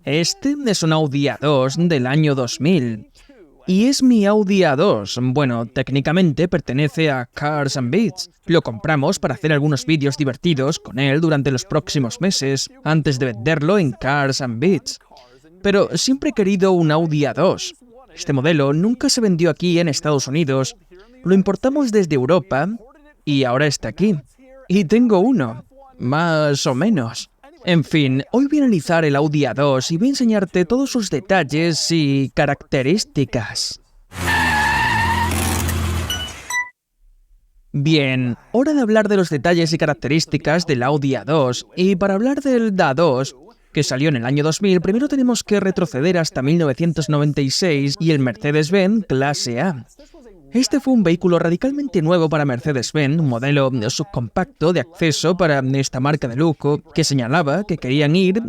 Este es un Audi A2 del año 2000. Y es mi Audi A2. Bueno, técnicamente pertenece a Cars and Beats. Lo compramos para hacer algunos vídeos divertidos con él durante los próximos meses, antes de venderlo en Cars and Beats. Pero siempre he querido un Audi A2. Este modelo nunca se vendió aquí en Estados Unidos. Lo importamos desde Europa y ahora está aquí. Y tengo uno, más o menos. En fin, hoy voy a analizar el Audi A2 y voy a enseñarte todos sus detalles y características. Bien, hora de hablar de los detalles y características del Audi A2. Y para hablar del A2, que salió en el año 2000, primero tenemos que retroceder hasta 1996 y el Mercedes-Benz Clase A. Este fue un vehículo radicalmente nuevo para Mercedes-Benz, un modelo subcompacto de acceso para esta marca de lujo que señalaba que querían ir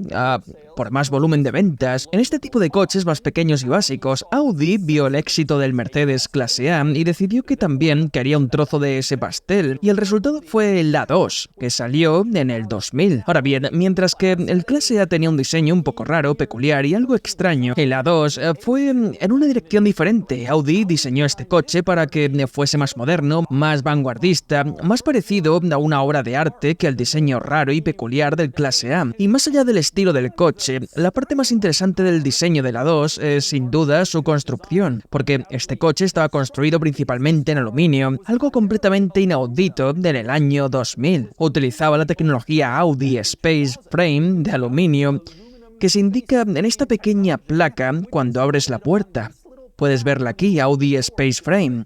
por más volumen de ventas. En este tipo de coches más pequeños y básicos, Audi vio el éxito del Mercedes Clase A y decidió que también quería un trozo de ese pastel, y el resultado fue el A2, que salió en el 2000. Ahora bien, mientras que el Clase A tenía un diseño un poco raro, peculiar y algo extraño, el A2 fue en una dirección diferente. Audi diseñó este coche para que fuese más moderno, más vanguardista, más parecido a una obra de arte que al diseño raro y peculiar del Clase A. Y más allá del estilo del coche, la parte más interesante del diseño del A2 es sin duda su construcción, porque este coche estaba construido principalmente en aluminio, algo completamente inaudito en el año 2000. Utilizaba la tecnología Audi Space Frame de aluminio, que se indica en esta pequeña placa cuando abres la puerta. Puedes verla aquí, Audi Space Frame,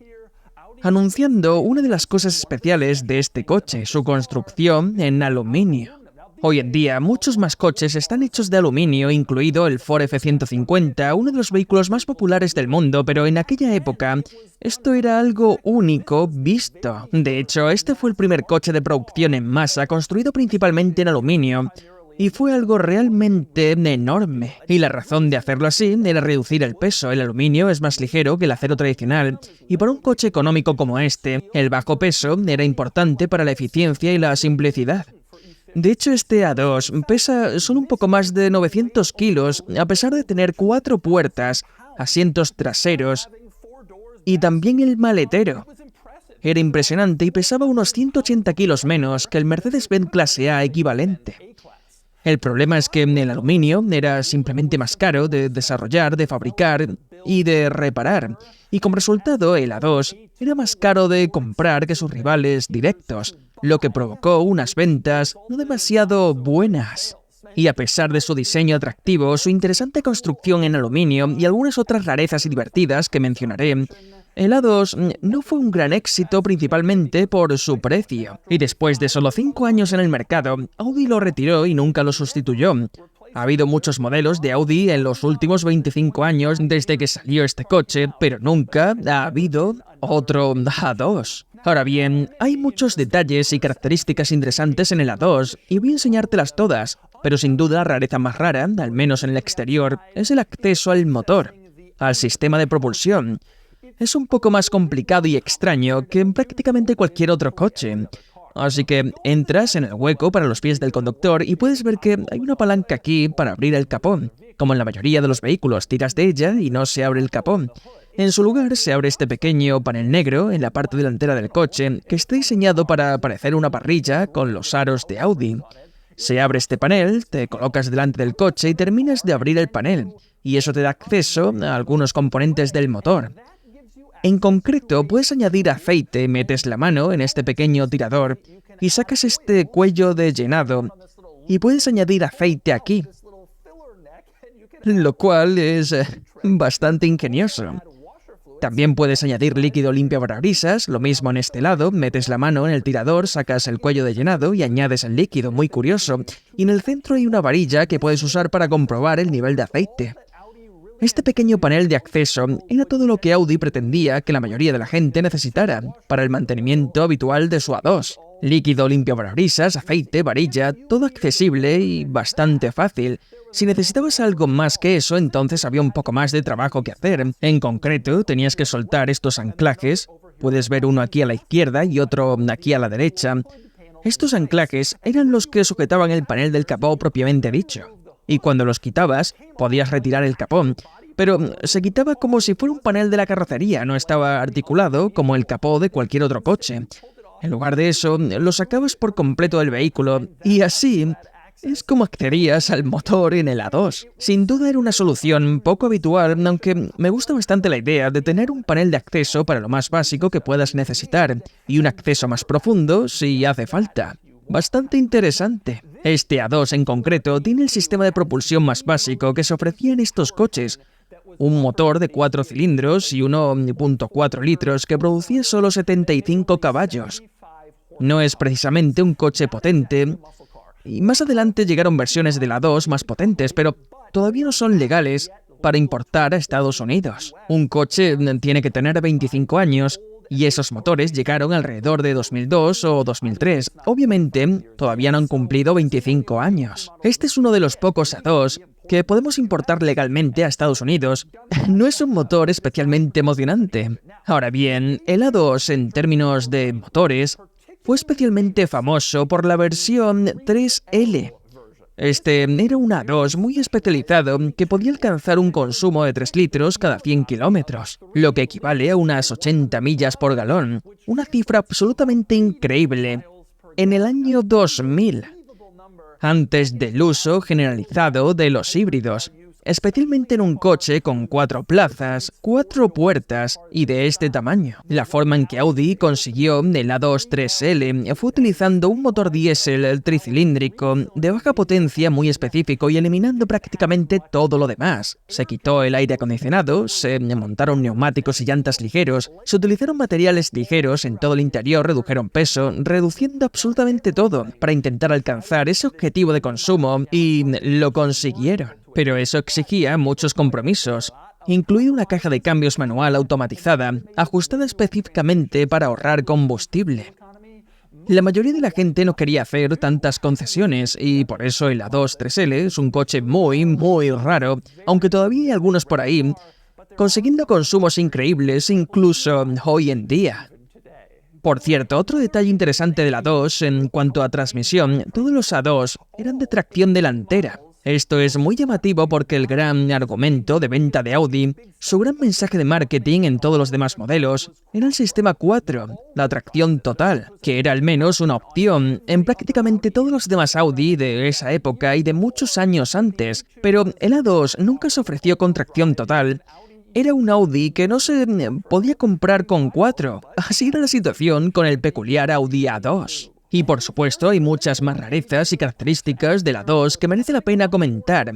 anunciando una de las cosas especiales de este coche, su construcción en aluminio. Hoy en día, muchos más coches están hechos de aluminio, incluido el Ford F-150, uno de los vehículos más populares del mundo, pero en aquella época, esto era algo único visto. De hecho, este fue el primer coche de producción en masa construido principalmente en aluminio, y fue algo realmente enorme. Y la razón de hacerlo así era reducir el peso. El aluminio es más ligero que el acero tradicional, y para un coche económico como este, el bajo peso era importante para la eficiencia y la simplicidad. De hecho, este A2 pesa solo un poco más de 900 kilos, a pesar de tener 4 puertas, asientos traseros y también el maletero. Era impresionante y pesaba unos 180 kilos menos que el Mercedes-Benz Clase A equivalente. El problema es que el aluminio era simplemente más caro de desarrollar, de fabricar y de reparar, y como resultado el A2 era más caro de comprar que sus rivales directos, lo que provocó unas ventas no demasiado buenas. Y a pesar de su diseño atractivo, su interesante construcción en aluminio y algunas otras rarezas y divertidas que mencionaré, el A2 no fue un gran éxito principalmente por su precio. Y después de solo 5 años en el mercado, Audi lo retiró y nunca lo sustituyó. Ha habido muchos modelos de Audi en los últimos 25 años desde que salió este coche, pero nunca ha habido otro A2. Ahora bien, hay muchos detalles y características interesantes en el A2 y voy a enseñártelas todas, pero sin duda la rareza más rara, al menos en el exterior, es el acceso al motor, al sistema de propulsión. Es un poco más complicado y extraño que en prácticamente cualquier otro coche. Así que entras en el hueco para los pies del conductor y puedes ver que hay una palanca aquí para abrir el capó. Como en la mayoría de los vehículos, tiras de ella y no se abre el capó. En su lugar se abre este pequeño panel negro en la parte delantera del coche, que está diseñado para parecer una parrilla con los aros de Audi. Se abre este panel, te colocas delante del coche y terminas de abrir el panel, y eso te da acceso a algunos componentes del motor. En concreto, puedes añadir aceite, metes la mano en este pequeño tirador y sacas este cuello de llenado, y puedes añadir aceite aquí, lo cual es bastante ingenioso. También puedes añadir líquido limpiaparabrisas, lo mismo en este lado, metes la mano en el tirador, sacas el cuello de llenado y añades el líquido, muy curioso. Y en el centro hay una varilla que puedes usar para comprobar el nivel de aceite. Este pequeño panel de acceso era todo lo que Audi pretendía que la mayoría de la gente necesitara para el mantenimiento habitual de su A2. Líquido limpiaparabrisas, aceite, varilla, todo accesible y bastante fácil. Si necesitabas algo más que eso, entonces había un poco más de trabajo que hacer. En concreto, tenías que soltar estos anclajes. Puedes ver uno aquí a la izquierda y otro aquí a la derecha. Estos anclajes eran los que sujetaban el panel del capó propiamente dicho. y cuando los quitabas podías retirar el capó. Pero se quitaba como si fuera un panel de la carrocería, no estaba articulado como el capó de cualquier otro coche. En lugar de eso, lo sacabas por completo del vehículo y así es como accedías al motor en el A2. Sin duda era una solución poco habitual, aunque me gusta bastante la idea de tener un panel de acceso para lo más básico que puedas necesitar y un acceso más profundo si hace falta. Bastante interesante. Este A2 en concreto tiene el sistema de propulsión más básico que se ofrecía en estos coches. Un motor de 4 cilindros y 1.4 litros que producía solo 75 caballos. No es precisamente un coche potente, y más adelante llegaron versiones del A2 más potentes, pero todavía no son legales para importar a Estados Unidos. Un coche tiene que tener 25 años y esos motores llegaron alrededor de 2002 o 2003. Obviamente, todavía no han cumplido 25 años. Este es uno de los pocos A2 que podemos importar legalmente a Estados Unidos. No es un motor especialmente emocionante. Ahora bien, el A2 en términos de motores fue especialmente famoso por la versión 3L. Este era un A2 muy especializado que podía alcanzar un consumo de 3 litros cada 100 kilómetros, lo que equivale a unas 80 millas por galón, una cifra absolutamente increíble en el año 2000, antes del uso generalizado de los híbridos, especialmente en un coche con 4 plazas, 4 puertas y de este tamaño. La forma en que Audi consiguió el A2 3L fue utilizando un motor diésel tricilíndrico de baja potencia muy específico y eliminando prácticamente todo lo demás. Se quitó el aire acondicionado, se montaron neumáticos y llantas ligeros, se utilizaron materiales ligeros en todo el interior, redujeron peso, reduciendo absolutamente todo para intentar alcanzar ese objetivo de consumo y lo consiguieron. Pero eso exigía muchos compromisos, incluida una caja de cambios manual automatizada, ajustada específicamente para ahorrar combustible. La mayoría de la gente no quería hacer tantas concesiones y por eso el A2 3L es un coche muy raro, aunque todavía hay algunos por ahí, consiguiendo consumos increíbles incluso hoy en día. Por cierto, otro detalle interesante del A2 en cuanto a transmisión, todos los A2 eran de tracción delantera. Esto es muy llamativo porque el gran argumento de venta de Audi, su gran mensaje de marketing en todos los demás modelos, era el sistema 4, la tracción total, que era al menos una opción en prácticamente todos los demás Audi de esa época y de muchos años antes, pero el A2 nunca se ofreció con tracción total. Era un Audi que no se podía comprar con 4. Así era la situación con el peculiar Audi A2. Y por supuesto hay muchas más rarezas y características del A2 que merece la pena comentar.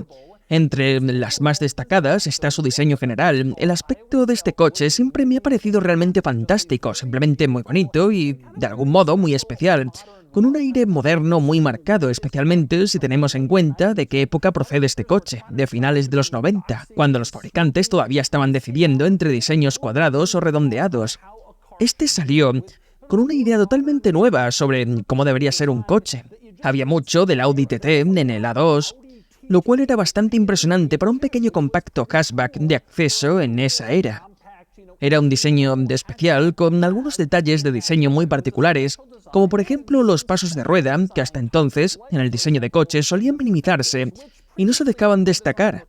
Entre las más destacadas está su diseño general. El aspecto de este coche siempre me ha parecido realmente fantástico, simplemente muy bonito y, de algún modo, muy especial, con un aire moderno muy marcado, especialmente si tenemos en cuenta de qué época procede este coche, de finales de los 90, cuando los fabricantes todavía estaban decidiendo entre diseños cuadrados o redondeados. Este salió con una idea totalmente nueva sobre cómo debería ser un coche. Había mucho del Audi TT en el A2, lo cual era bastante impresionante para un pequeño compacto hatchback de acceso en esa era. Era un diseño especial con algunos detalles de diseño muy particulares, como por ejemplo los pasos de rueda, que hasta entonces, en el diseño de coches, solían minimizarse y no se dejaban destacar.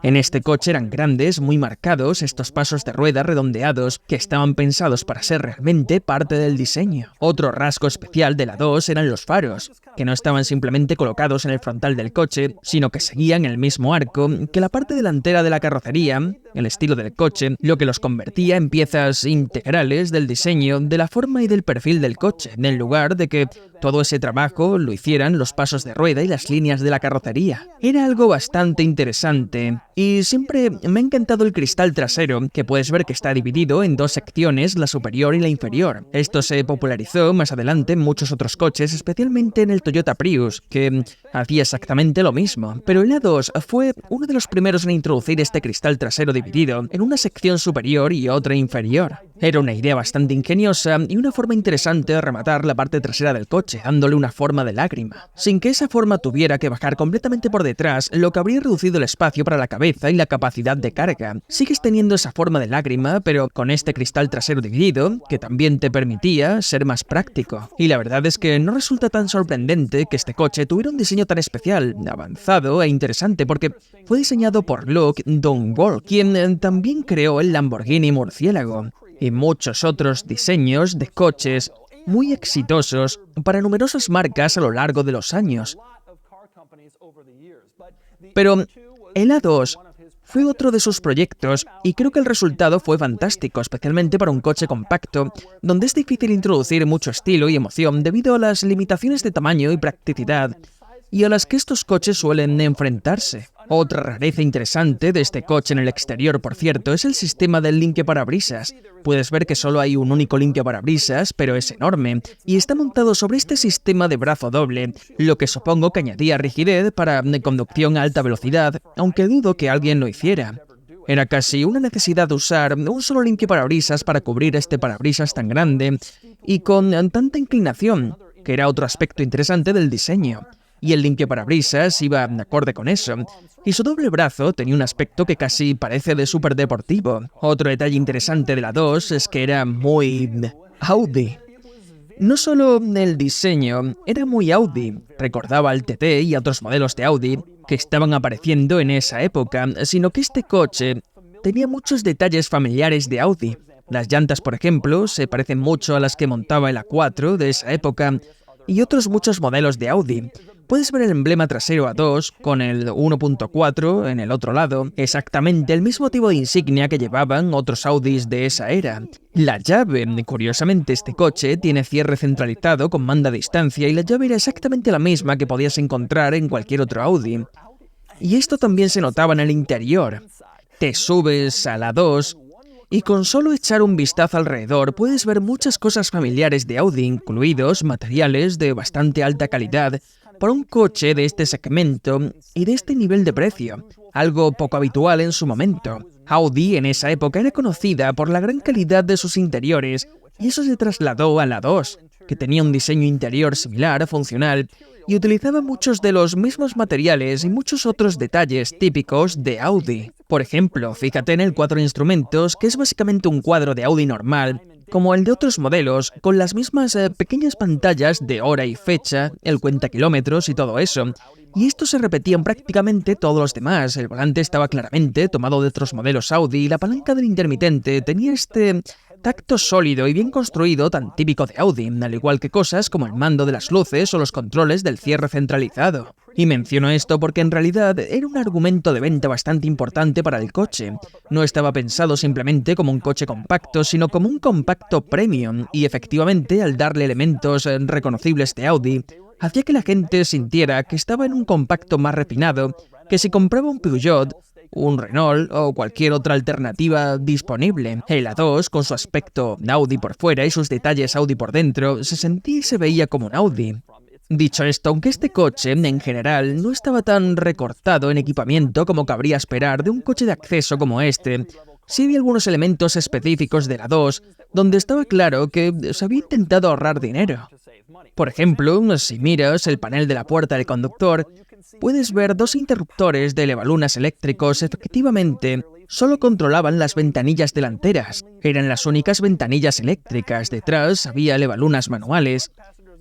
En este coche eran grandes, muy marcados, estos pasos de rueda redondeados que estaban pensados para ser realmente parte del diseño. Otro rasgo especial de la A2 eran los faros, que no estaban simplemente colocados en el frontal del coche, sino que seguían el mismo arco que la parte delantera de la carrocería, el estilo del coche, lo que los convertía en piezas integrales del diseño, de la forma y del perfil del coche, en lugar de que todo ese trabajo lo hicieran los pasos de rueda y las líneas de la carrocería. Era algo bastante interesante. Y siempre me ha encantado el cristal trasero, que puedes ver que está dividido en dos secciones, la superior y la inferior. Esto se popularizó más adelante en muchos otros coches, especialmente en el Toyota Prius, que hacía exactamente lo mismo. Pero el A2 fue uno de los primeros en introducir este cristal trasero dividido en una sección superior y otra inferior. Era una idea bastante ingeniosa y una forma interesante de rematar la parte trasera del coche, dándole una forma de lágrima, sin que esa forma tuviera que bajar completamente por detrás, lo que habría reducido el espacio para la cabeza y la capacidad de carga. Sigues teniendo esa forma de lágrima, pero con este cristal trasero dividido, que también te permitía ser más práctico. Y la verdad es que no resulta tan sorprendente que este coche tuviera un diseño tan especial, avanzado e interesante, porque fue diseñado por Luc Dongwall, quien también creó el Lamborghini Murciélago y muchos otros diseños de coches muy exitosos para numerosas marcas a lo largo de los años. Pero el A2 fue otro de sus proyectos y creo que el resultado fue fantástico, especialmente para un coche compacto, donde es difícil introducir mucho estilo y emoción debido a las limitaciones de tamaño y practicidad y a las que estos coches suelen enfrentarse. Otra rareza interesante de este coche en el exterior, por cierto, es el sistema del limpiaparabrisas. Puedes ver que solo hay un único limpiaparabrisas, pero es enorme, y está montado sobre este sistema de brazo doble, lo que supongo que añadía rigidez para conducción a alta velocidad, aunque dudo que alguien lo hiciera. Era casi una necesidad de usar un solo limpiaparabrisas para cubrir este parabrisas tan grande y con tanta inclinación, que era otro aspecto interesante del diseño. Y el limpiaparabrisas iba acorde con eso, y su doble brazo tenía un aspecto que casi parece de superdeportivo. Otro detalle interesante de la 2 es que era muy Audi. No solo el diseño era muy Audi, recordaba al TT y a otros modelos de Audi que estaban apareciendo en esa época, sino que este coche tenía muchos detalles familiares de Audi. Las llantas, por ejemplo, se parecen mucho a las que montaba el A4 de esa época y otros muchos modelos de Audi. Puedes ver el emblema trasero A2 con el 1.4 en el otro lado, exactamente el mismo tipo de insignia que llevaban otros Audis de esa era. La llave, curiosamente este coche tiene cierre centralizado con mando a distancia y la llave era exactamente la misma que podías encontrar en cualquier otro Audi. Y esto también se notaba en el interior. Te subes a la 2 y con solo echar un vistazo alrededor puedes ver muchas cosas familiares de Audi, incluidos materiales de bastante alta calidad, para un coche de este segmento y de este nivel de precio, algo poco habitual en su momento. Audi en esa época era conocida por la gran calidad de sus interiores y eso se trasladó a la 2, que tenía un diseño interior similar, funcional, y utilizaba muchos de los mismos materiales y muchos otros detalles típicos de Audi. Por ejemplo, fíjate en el cuadro de instrumentos, que es básicamente un cuadro de Audi normal, como el de otros modelos, con las mismas pequeñas pantallas de hora y fecha, el cuentakilómetros y todo eso. Y esto se repetía en prácticamente todos los demás. El volante estaba claramente tomado de otros modelos Audi y la palanca del intermitente tenía este tacto sólido y bien construido tan típico de Audi, al igual que cosas como el mando de las luces o los controles del cierre centralizado. Y menciono esto porque en realidad era un argumento de venta bastante importante para el coche. No estaba pensado simplemente como un coche compacto, sino como un compacto premium, y efectivamente al darle elementos reconocibles de Audi, hacía que la gente sintiera que estaba en un compacto más refinado que si compraba un Peugeot, un Renault o cualquier otra alternativa disponible. El A2, con su aspecto Audi por fuera y sus detalles Audi por dentro, se sentía y se veía como un Audi. Dicho esto, aunque este coche, en general, no estaba tan recortado en equipamiento como cabría esperar de un coche de acceso como este, sí había algunos elementos específicos de la 2 donde estaba claro que se había intentado ahorrar dinero. Por ejemplo, si miras el panel de la puerta del conductor, puedes ver dos interruptores de elevalunas eléctricos. Efectivamente, solo controlaban las ventanillas delanteras. Eran las únicas ventanillas eléctricas. Detrás había elevalunas manuales.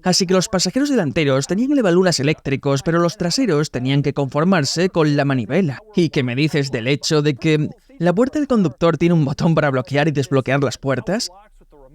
Así que los pasajeros delanteros tenían elevalunas eléctricos, pero los traseros tenían que conformarse con la manivela. ¿Y qué me dices del hecho de que la puerta del conductor tiene un botón para bloquear y desbloquear las puertas?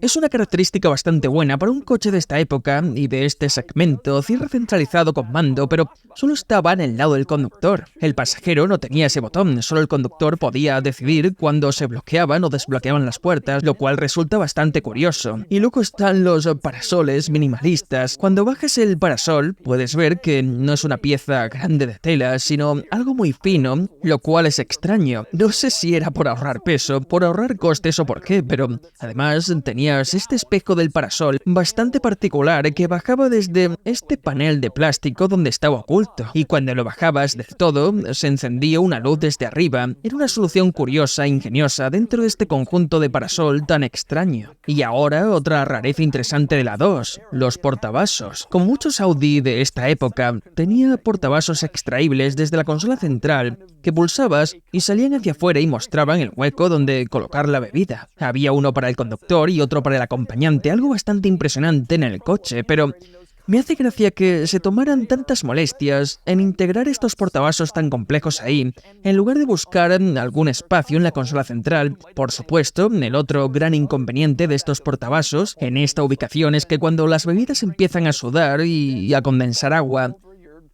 Es una característica bastante buena para un coche de esta época y de este segmento, cierre centralizado con mando, pero solo estaba en el lado del conductor. El pasajero no tenía ese botón, solo el conductor podía decidir cuándo se bloqueaban o desbloqueaban las puertas, lo cual resulta bastante curioso. Y luego están los parasoles minimalistas. Cuando bajas el parasol, puedes ver que no es una pieza grande de tela, sino algo muy fino, lo cual es extraño. No sé si era por ahorrar peso, por ahorrar costes o por qué, pero además tenía tenías este espejo del parasol bastante particular que bajaba desde este panel de plástico donde estaba oculto, y cuando lo bajabas del todo se encendía una luz desde arriba. Era una solución curiosa e ingeniosa dentro de este conjunto de parasol tan extraño. Y ahora otra rareza interesante de la 2, los portavasos. Como muchos Audi de esta época, tenía portavasos extraíbles desde la consola central que pulsabas y salían hacia afuera y mostraban el hueco donde colocar la bebida. Había uno para el conductor y otro para el acompañante, algo bastante impresionante en el coche, pero me hace gracia que se tomaran tantas molestias en integrar estos portavasos tan complejos ahí, en lugar de buscar algún espacio en la consola central. Por supuesto, el otro gran inconveniente de estos portavasos en esta ubicación es que cuando las bebidas empiezan a sudar y a condensar agua,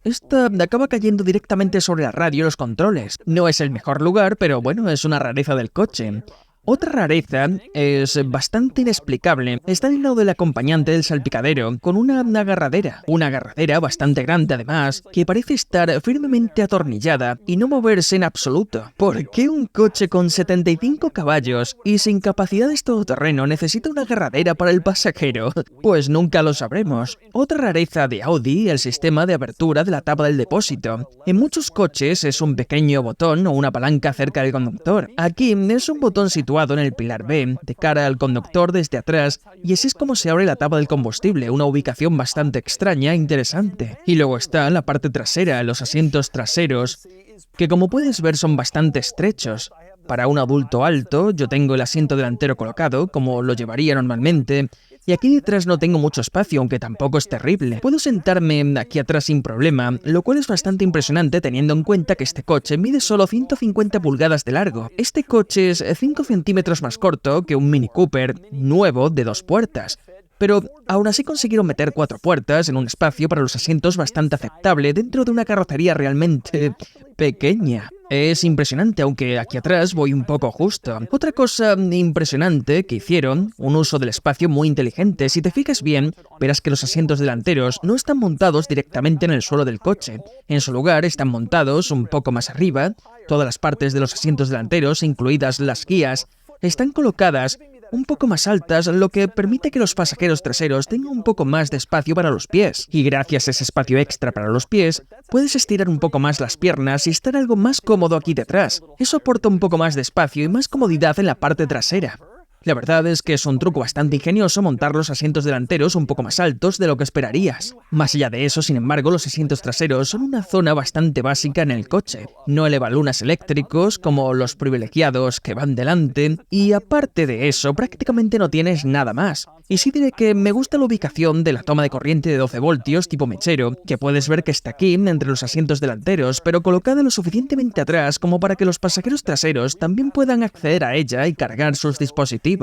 esta acaba cayendo directamente sobre la radio y los controles. No es el mejor lugar, pero bueno, es una rareza del coche. Otra rareza es bastante inexplicable. Está al lado del acompañante del salpicadero, con una agarradera. Una agarradera bastante grande además, que parece estar firmemente atornillada y no moverse en absoluto. ¿Por qué un coche con 75 caballos y sin capacidades todoterreno necesita una agarradera para el pasajero? Pues nunca lo sabremos. Otra rareza de Audi, el sistema de apertura de la tapa del depósito. En muchos coches es un pequeño botón o una palanca cerca del conductor. Aquí es un botón situado en el pilar B, de cara al conductor desde atrás, y así es como se abre la tapa del combustible, una ubicación bastante extraña e interesante. Y luego está la parte trasera, los asientos traseros, que como puedes ver son bastante estrechos. Para un adulto alto, yo tengo el asiento delantero colocado, como lo llevaría normalmente, y aquí detrás no tengo mucho espacio, aunque tampoco es terrible. Puedo sentarme aquí atrás sin problema, lo cual es bastante impresionante teniendo en cuenta que este coche mide solo 150 pulgadas de largo. Este coche es 5 centímetros más corto que un Mini Cooper nuevo de 2 puertas. Pero aún así consiguieron meter 4 puertas en un espacio para los asientos bastante aceptable dentro de una carrocería realmente pequeña. Es impresionante, aunque aquí atrás voy un poco justo. Otra cosa impresionante que hicieron, un uso del espacio muy inteligente. Si te fijas bien, verás que los asientos delanteros no están montados directamente en el suelo del coche. En su lugar están montados un poco más arriba. Todas las partes de los asientos delanteros, incluidas las guías, están colocadas un poco más altas, lo que permite que los pasajeros traseros tengan un poco más de espacio para los pies. Y gracias a ese espacio extra para los pies, puedes estirar un poco más las piernas y estar algo más cómodo aquí detrás. Eso aporta un poco más de espacio y más comodidad en la parte trasera. La verdad es que es un truco bastante ingenioso montar los asientos delanteros un poco más altos de lo que esperarías. Más allá de eso, sin embargo, los asientos traseros son una zona bastante básica en el coche. No elevalunas eléctricos como los privilegiados que van delante, y aparte de eso, prácticamente no tienes nada más. Y sí diré que me gusta la ubicación de la toma de corriente de 12 voltios tipo mechero, que puedes ver que está aquí entre los asientos delanteros, pero colocada lo suficientemente atrás como para que los pasajeros traseros también puedan acceder a ella y cargar sus dispositivos.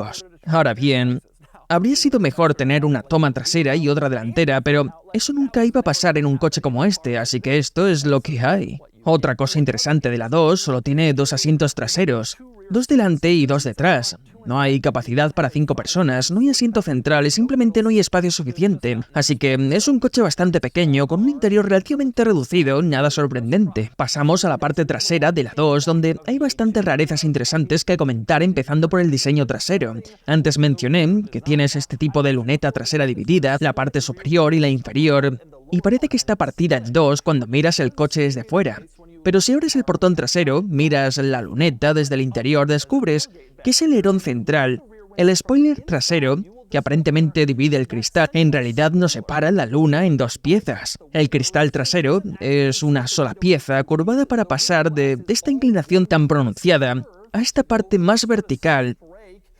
Ahora bien, habría sido mejor tener una toma trasera y otra delantera, pero eso nunca iba a pasar en un coche como este, así que esto es lo que hay. Otra cosa interesante de la 2, solo tiene 2 asientos traseros, 2 delante y 2 detrás. No hay capacidad para 5 personas, no hay asiento central y simplemente no hay espacio suficiente. Así que es un coche bastante pequeño, con un interior relativamente reducido, nada sorprendente. Pasamos a la parte trasera de la 2, donde hay bastantes rarezas interesantes que comentar, empezando por el diseño trasero. Antes mencioné que tienes este tipo de luneta trasera dividida, la parte superior y la inferior, y parece que está partida en 2 cuando miras el coche desde fuera. Pero si abres el portón trasero, miras la luneta desde el interior, descubres que es el alerón central. El spoiler trasero, que aparentemente divide el cristal, en realidad nos separa la luna en 2 piezas. El cristal trasero es una sola pieza curvada para pasar de esta inclinación tan pronunciada a esta parte más vertical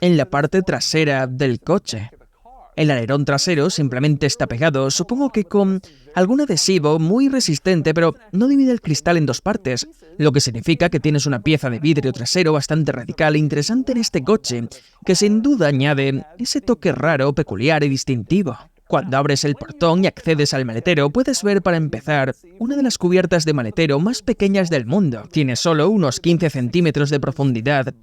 en la parte trasera del coche. El alerón trasero simplemente está pegado, supongo que con algún adhesivo muy resistente, pero no divide el cristal en 2 partes, lo que significa que tienes una pieza de vidrio trasero bastante radical e interesante en este coche, que sin duda añade ese toque raro, peculiar y distintivo. Cuando abres el portón y accedes al maletero, puedes ver, para empezar, una de las cubiertas de maletero más pequeñas del mundo. Tiene solo unos 15 centímetros de profundidad,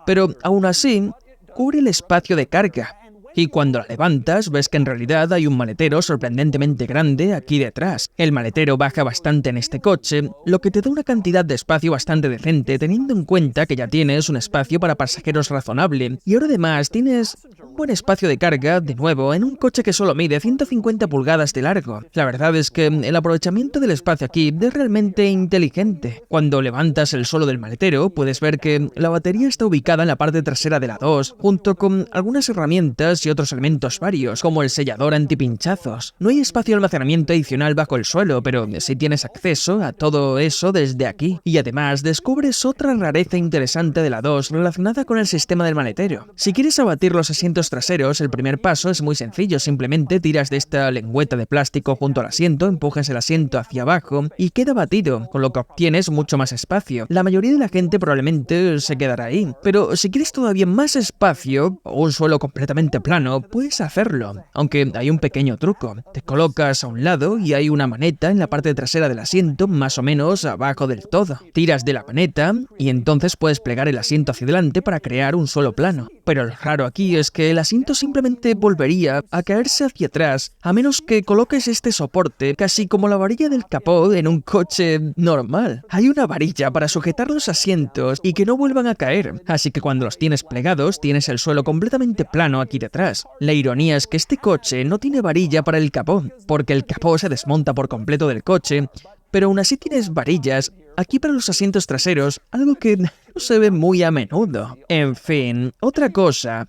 pero aún así cubre el espacio de carga. Y cuando la levantas, ves que en realidad hay un maletero sorprendentemente grande aquí detrás. El maletero baja bastante en este coche, lo que te da una cantidad de espacio bastante decente, teniendo en cuenta que ya tienes un espacio para pasajeros razonable. Y ahora además tienes un buen espacio de carga, de nuevo, en un coche que solo mide 150 pulgadas de largo. La verdad es que el aprovechamiento del espacio aquí es realmente inteligente. Cuando levantas el suelo del maletero, puedes ver que la batería está ubicada en la parte trasera de la 2, junto con algunas herramientas y otros elementos varios, como el sellador antipinchazos. No hay espacio de almacenamiento adicional bajo el suelo, pero sí tienes acceso a todo eso desde aquí. Y además descubres otra rareza interesante de la 2 relacionada con el sistema del maletero. Si quieres abatir los asientos traseros, el primer paso es muy sencillo, simplemente tiras de esta lengüeta de plástico junto al asiento, empujas el asiento hacia abajo y queda batido, con lo que obtienes mucho más espacio. La mayoría de la gente probablemente se quedará ahí, pero si quieres todavía más espacio o un suelo completamente plano, puedes hacerlo, aunque hay un pequeño truco. Te colocas a un lado y hay una maneta en la parte trasera del asiento, más o menos abajo del todo. Tiras de la maneta y entonces puedes plegar el asiento hacia adelante para crear un suelo plano. Pero lo raro aquí es que el asiento simplemente volvería a caerse hacia atrás, a menos que coloques este soporte, casi como la varilla del capó en un coche normal. Hay una varilla para sujetar los asientos y que no vuelvan a caer, así que cuando los tienes plegados, tienes el suelo completamente plano aquí detrás. La ironía es que este coche no tiene varilla para el capó, porque el capó se desmonta por completo del coche, pero aún así tienes varillas aquí para los asientos traseros, algo que no se ve muy a menudo. En fin, otra cosa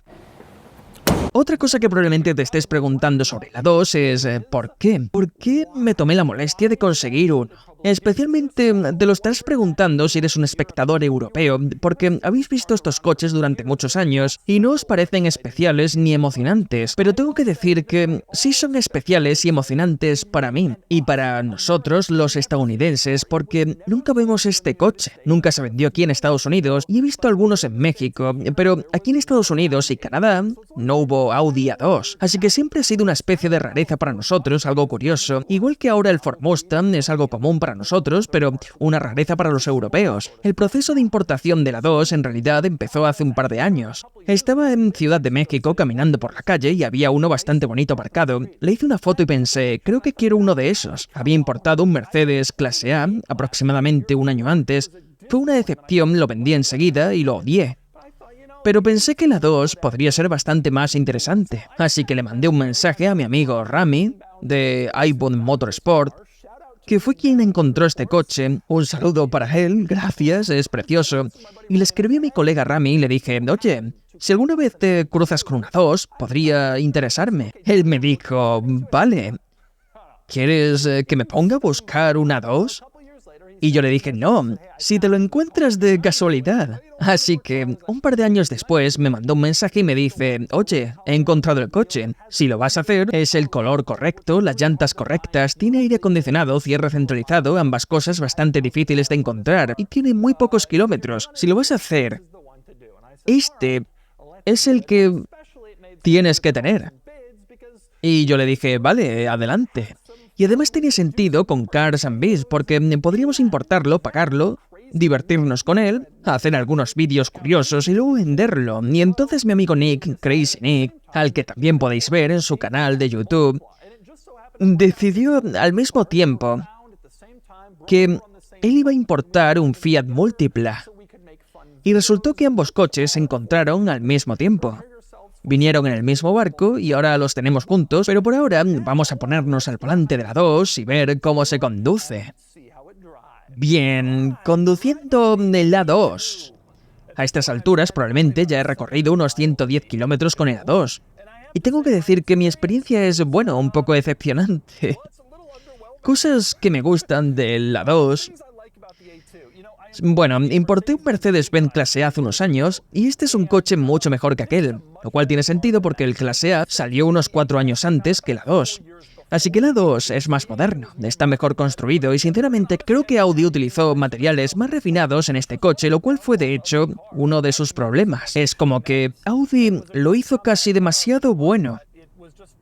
que probablemente te estés preguntando sobre la 2 es ¿por qué? ¿Por qué me tomé la molestia de conseguir uno? Especialmente te lo estás preguntando si eres un espectador europeo, porque habéis visto estos coches durante muchos años y no os parecen especiales ni emocionantes, pero tengo que decir que sí son especiales y emocionantes para mí y para nosotros los estadounidenses, porque nunca vemos este coche. Nunca se vendió aquí en Estados Unidos y he visto algunos en México, pero aquí en Estados Unidos y Canadá no hubo Audi A2, así que siempre ha sido una especie de rareza para nosotros, algo curioso, igual que ahora el Ford Mustang es algo común para nosotros, pero una rareza para los europeos. El proceso de importación de la 2 en realidad empezó hace un par de años. Estaba en Ciudad de México caminando por la calle y había uno bastante bonito aparcado. Le hice una foto y pensé, creo que quiero uno de esos. Había importado un Mercedes clase A aproximadamente un año antes. Fue una decepción, lo vendí enseguida y lo odié. Pero pensé que la 2 podría ser bastante más interesante, así que le mandé un mensaje a mi amigo Rami de iBond Motorsport, que fue quien encontró este coche. Un saludo para él, gracias, es precioso. Y le escribí a mi colega Rami y le dije, oye, si alguna vez te cruzas con una 2, podría interesarme. Él me dijo, vale, ¿quieres que me ponga a buscar una 2? Y yo le dije, no, si te lo encuentras de casualidad. Así que un par de años después me mandó un mensaje y me dice, oye, he encontrado el coche. Si lo vas a hacer, es el color correcto, las llantas correctas, tiene aire acondicionado, cierre centralizado, ambas cosas bastante difíciles de encontrar y tiene muy pocos kilómetros. Si lo vas a hacer, este es el que tienes que tener. Y yo le dije, vale, adelante. Y además tenía sentido con Cars and Bees, porque podríamos importarlo, pagarlo, divertirnos con él, hacer algunos vídeos curiosos y luego venderlo. Y entonces mi amigo Nick, Crazy Nick, al que también podéis ver en su canal de YouTube, decidió al mismo tiempo que él iba a importar un Fiat Multipla. Y resultó que ambos coches se encontraron al mismo tiempo. Vinieron en el mismo barco y ahora los tenemos juntos, pero por ahora vamos a ponernos al volante de la 2 y ver cómo se conduce. Bien, conduciendo la 2. A estas alturas probablemente ya he recorrido unos 110 kilómetros con el A2. Y tengo que decir que mi experiencia es, bueno, un poco decepcionante. Cosas que me gustan del A2... Bueno, importé un Mercedes-Benz clase A hace unos años y este es un coche mucho mejor que aquel, lo cual tiene sentido porque el clase A salió unos 4 años antes que la 2. Así que la 2 es más moderno, está mejor construido y sinceramente creo que Audi utilizó materiales más refinados en este coche, lo cual fue de hecho uno de sus problemas. Es como que Audi lo hizo casi demasiado bueno.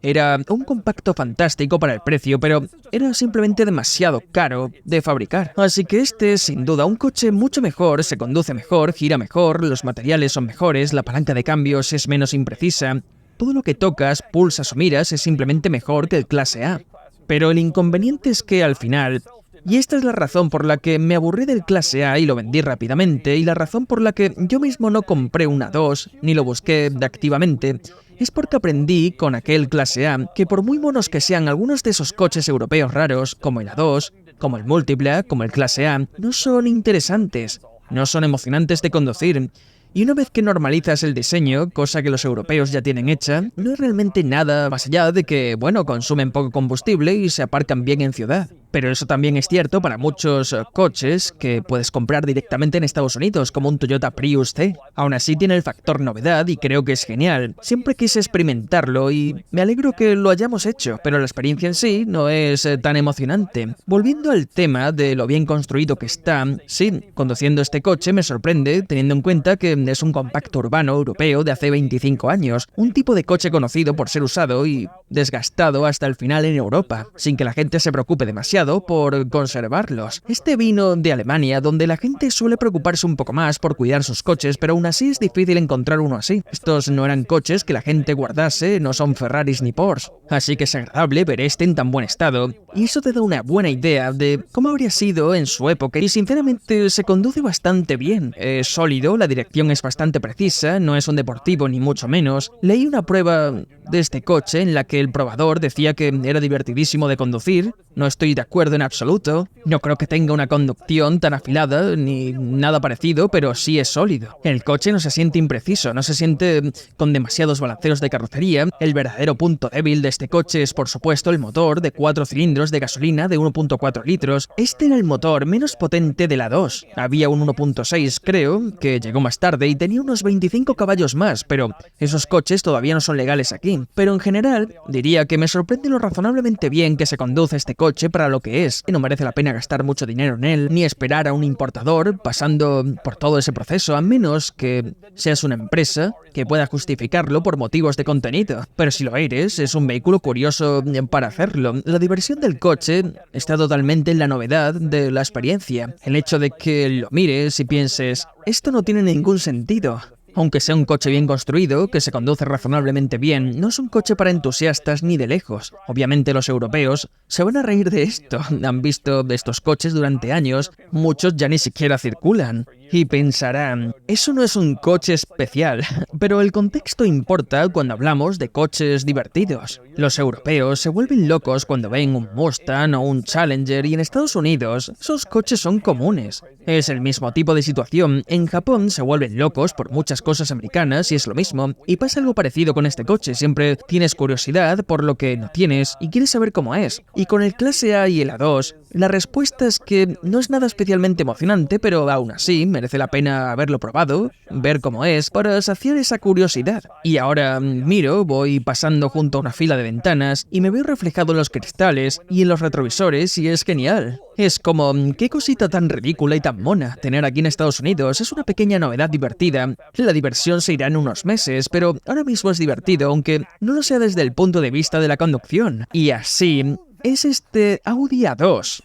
Era un compacto fantástico para el precio, pero era simplemente demasiado caro de fabricar. Así que este es sin duda un coche mucho mejor, se conduce mejor, gira mejor, los materiales son mejores, la palanca de cambios es menos imprecisa. todo lo que tocas, pulsas o miras es simplemente mejor que el clase A. Pero el inconveniente es que al final, y esta es la razón por la que me aburrí del clase A y lo vendí rápidamente, y la razón por la que yo mismo no compré una 2, ni lo busqué activamente, es porque aprendí con aquel clase A que por muy monos que sean algunos de esos coches europeos raros, como el A2, como el Multipla, como el clase A, no son interesantes, no son emocionantes de conducir. Y una vez que normalizas el diseño, cosa que los europeos ya tienen hecha, no es realmente nada más allá de que, bueno, consumen poco combustible y se aparcan bien en ciudad. Pero eso también es cierto para muchos coches que puedes comprar directamente en Estados Unidos, como un Toyota Prius C. Aún así tiene el factor novedad y creo que es genial. Siempre quise experimentarlo y me alegro que lo hayamos hecho, pero la experiencia en sí no es tan emocionante. Volviendo al tema de lo bien construido que está, sí, conduciendo este coche me sorprende teniendo en cuenta que es un compacto urbano europeo de hace 25 años, un tipo de coche conocido por ser usado y desgastado hasta el final en Europa, sin que la gente se preocupe demasiado por conservarlos. Este vino de Alemania, donde la gente suele preocuparse un poco más por cuidar sus coches, pero aún así es difícil encontrar uno así. Estos no eran coches que la gente guardase, no son Ferraris ni Porsche. Así que es agradable ver este en tan buen estado, y eso te da una buena idea de cómo habría sido en su época, y sinceramente se conduce bastante bien. Es sólido, la dirección es bastante precisa, no es un deportivo ni mucho menos. Leí una prueba de este coche en la que el probador decía que era divertidísimo de conducir. No estoy de acuerdo en absoluto. No creo que tenga una conducción tan afilada ni nada parecido, pero sí es sólido. El coche no se siente impreciso, no se siente con demasiados balanceos de carrocería. El verdadero punto débil de este coche es, por supuesto, el motor de 4 cilindros de gasolina de 1.4 litros. Este era el motor menos potente de la 2. Había un 1.6, creo, que llegó más tarde y tenía unos 25 caballos más, pero esos coches todavía no son legales aquí. Pero en general, diría que me sorprende lo razonablemente bien que se conduce este coche para lo que es, y no merece la pena gastar mucho dinero en él, ni esperar a un importador pasando por todo ese proceso, a menos que seas una empresa que pueda justificarlo por motivos de contenido. Pero si lo eres, es un vehículo curioso para hacerlo. La diversión del coche está totalmente en la novedad de la experiencia. El hecho de que lo mires y pienses, esto no tiene ningún sentido. Aunque sea un coche bien construido, que se conduce razonablemente bien, no es un coche para entusiastas ni de lejos. Obviamente los europeos se van a reír de esto. Han visto estos coches durante años, muchos ya ni siquiera circulan. Y pensarán, eso no es un coche especial, pero el contexto importa cuando hablamos de coches divertidos. Los europeos se vuelven locos cuando ven un Mustang o un Challenger y en Estados Unidos esos coches son comunes. Es el mismo tipo de situación. En Japón se vuelven locos por muchas cosas americanas y es lo mismo. Y pasa algo parecido con este coche. Siempre tienes curiosidad por lo que no tienes y quieres saber cómo es. Y con el clase A y el A2, la respuesta es que no es nada especialmente emocionante, pero aún así merece la pena haberlo probado, ver cómo es, para saciar esa curiosidad. Y ahora miro, voy pasando junto a una fila de ventanas y me veo reflejado en los cristales y en los retrovisores y es genial. Es como, qué cosita tan ridícula y tan mona tener aquí en Estados Unidos. Es una pequeña novedad divertida. La diversión se irá en unos meses, pero ahora mismo es divertido, aunque no lo sea desde el punto de vista de la conducción. Y así es este Audi A2,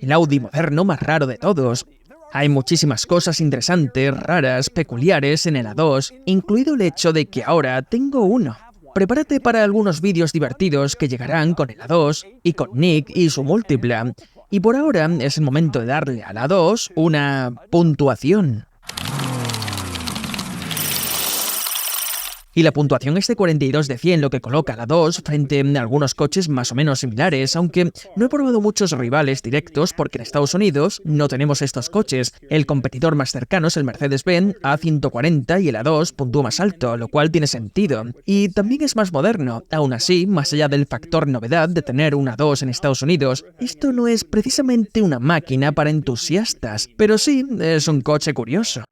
el Audi moderno más raro de todos. Hay muchísimas cosas interesantes, raras, peculiares en el A2, incluido el hecho de que ahora tengo uno. Prepárate para algunos vídeos divertidos que llegarán con el A2 y con Nick y su Multipla. Y por ahora es el momento de darle al A2 una puntuación. Y la puntuación es de 42 de 100, lo que coloca a la 2 frente a algunos coches más o menos similares, aunque no he probado muchos rivales directos porque en Estados Unidos no tenemos estos coches. El competidor más cercano es el Mercedes-Benz A140 y el A2 puntúa más alto, lo cual tiene sentido. Y también es más moderno. Aún así, más allá del factor novedad de tener un A2 en Estados Unidos, esto no es precisamente una máquina para entusiastas, pero sí es un coche curioso.